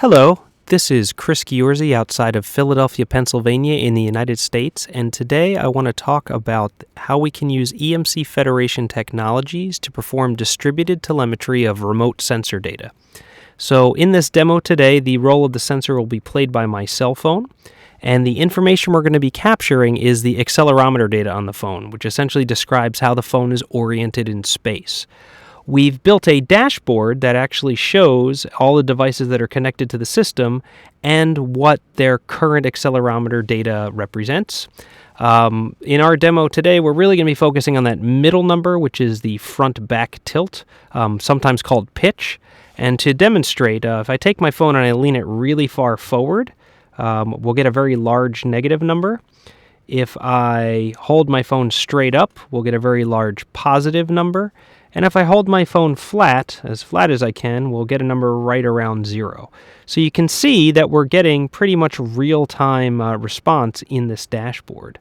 Hello, this is Chris Giorzy outside of Philadelphia, Pennsylvania in the United States, and today I want to talk about how we can use EMC Federation technologies to perform distributed telemetry of remote sensor data. So in this demo today, the role of the sensor will be played by my cell phone, and the information we're going to be capturing is the accelerometer data on the phone, which essentially describes how the phone is oriented in space. We've built a dashboard that actually shows all the devices that are connected to the system and what their current accelerometer data represents. In our demo today, we're really going to be focusing on that middle number, which is the front-back tilt, sometimes called pitch. And to demonstrate, if I take my phone and I lean it really far forward, we'll get a very large negative number. If I hold my phone straight up, we'll get a very large positive number. And if I hold my phone flat as I can, we'll get a number right around 0. So you can see that we're getting pretty much real-time response in this dashboard.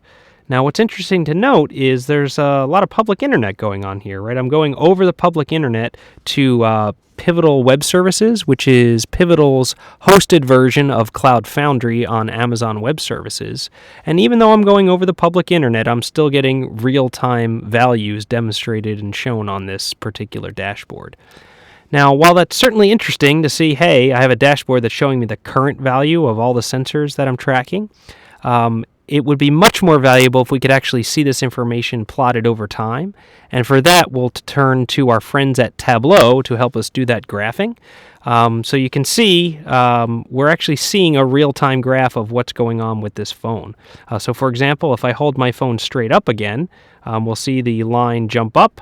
Now, what's interesting to note is there's a lot of public internet going on here, right? I'm going over the public internet to Pivotal Web Services, which is Pivotal's hosted version of Cloud Foundry on Amazon Web Services. And even though I'm going over the public internet, I'm still getting real-time values demonstrated and shown on this particular dashboard. Now, while that's certainly interesting to see, hey, I have a dashboard that's showing me the current value of all the sensors that I'm tracking, it would be much more valuable if we could actually see this information plotted over time. And for that, we'll turn to our friends at Tableau to help us do that graphing. So you can see we're actually seeing a real-time graph of what's going on with this phone. So for example, if I hold my phone straight up again, we'll see the line jump up.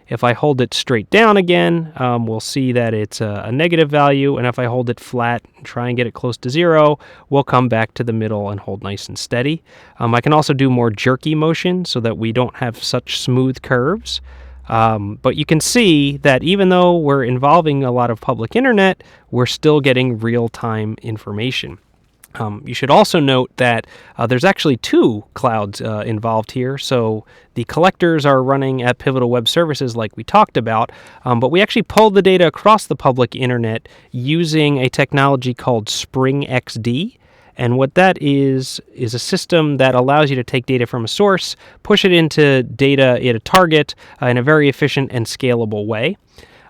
If I hold it straight down again, we'll see that it's a negative value, and if I hold it flat and try and get it close to 0, we'll come back to the middle and hold nice and steady. I can also do more jerky motion so that we don't have such smooth curves. But you can see that even though we're involving a lot of public internet, we're still getting real-time information. You should also note that there's actually two clouds involved here. So the collectors are running at Pivotal Web Services like we talked about, but we actually pulled the data across the public internet using a technology called Spring XD. And what that is a system that allows you to take data from a source, push it into data at a target in a very efficient and scalable way.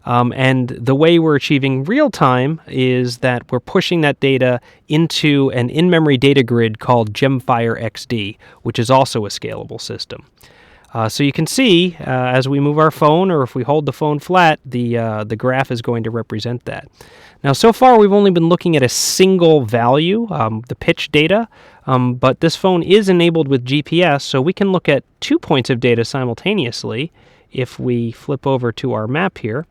And the way we're achieving real time is that we're pushing that data into an in-memory data grid called Gemfire XD, which is also a scalable system. So you can see as we move our phone, or if we hold the phone flat, the graph is going to represent that. Now, so far we've only been looking at a single value, the pitch data, but this phone is enabled with GPS, so we can look at 2 points of data simultaneously if we flip over to our map here.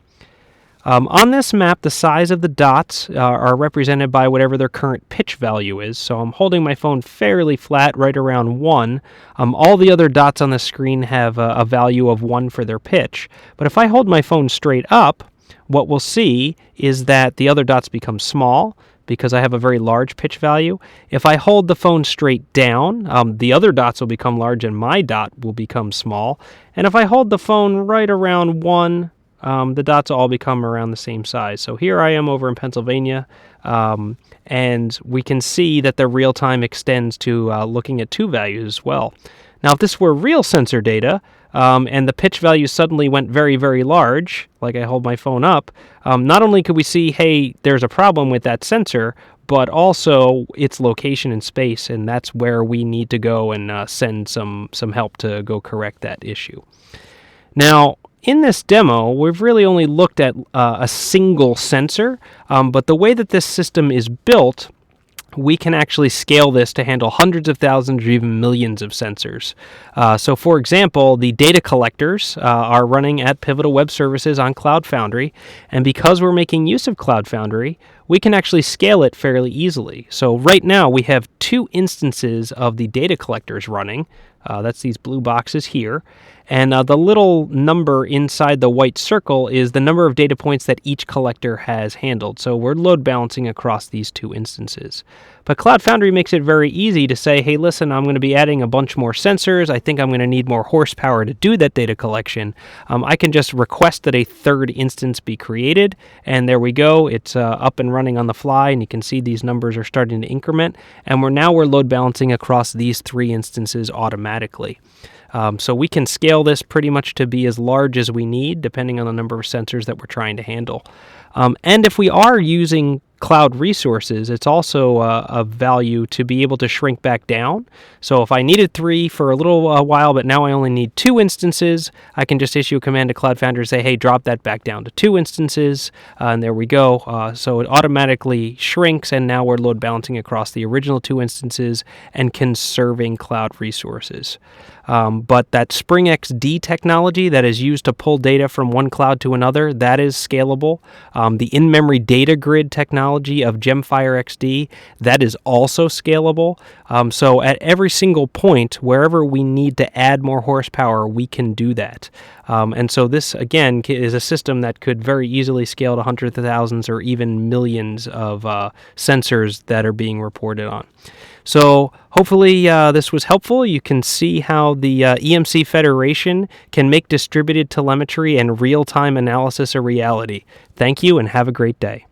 On this map, the size of the dots are represented by whatever their current pitch value is. So I'm holding my phone fairly flat, right around 1. All the other dots on the screen have a value of 1 for their pitch. But if I hold my phone straight up, what we'll see is that the other dots become small because I have a very large pitch value. If I hold the phone straight down, the other dots will become large and my dot will become small. And if I hold the phone right around 1, the dots all become around the same size. So here I am over in Pennsylvania, and we can see that the real time extends to looking at 2 values as well. Now, if this were real sensor data, and the pitch value suddenly went very, very large, like I hold my phone up, not only could we see, hey, there's a problem with that sensor, but also its location in space, and that's where we need to go and send some help to go correct that issue. Now, in this demo, we've really only looked at a single sensor, but the way that this system is built, we can actually scale this to handle hundreds of thousands or even millions of sensors. So for example, the data collectors are running at Pivotal Web Services on Cloud Foundry, and because we're making use of Cloud Foundry, we can actually scale it fairly easily. So right now we have 2 instances of the data collectors running. That's these blue boxes here. And the little number inside the white circle is the number of data points that each collector has handled. So we're load balancing across these 2 instances. But Cloud Foundry makes it very easy to say, hey, listen, I'm going to be adding a bunch more sensors. I think I'm going to need more horsepower to do that data collection. I can just request that a third instance be created, and there we go. It's up and running on the fly, and you can see these numbers are starting to increment, and we're load balancing across these 3 instances automatically. So we can scale this pretty much to be as large as we need, depending on the number of sensors that we're trying to handle. And if we are using cloud resources, it's also of value to be able to shrink back down. So if I needed 3 for a little while, but now I only need 2 instances, I can just issue a command to Cloud Foundry and say, hey, drop that back down to 2 instances, and there we go. So it automatically shrinks, and now we're load balancing across the original 2 instances and conserving cloud resources. But that Spring XD technology that is used to pull data from one cloud to another, that is scalable. The in-memory data grid technology of Gemfire XD, that is also scalable. So at every single point, wherever we need to add more horsepower, we can do that. And so this, again, is a system that could very easily scale to hundreds of thousands or even millions of sensors that are being reported on. So hopefully this was helpful. You can see how the EMC Federation can make distributed telemetry and real-time analysis a reality. Thank you and have a great day.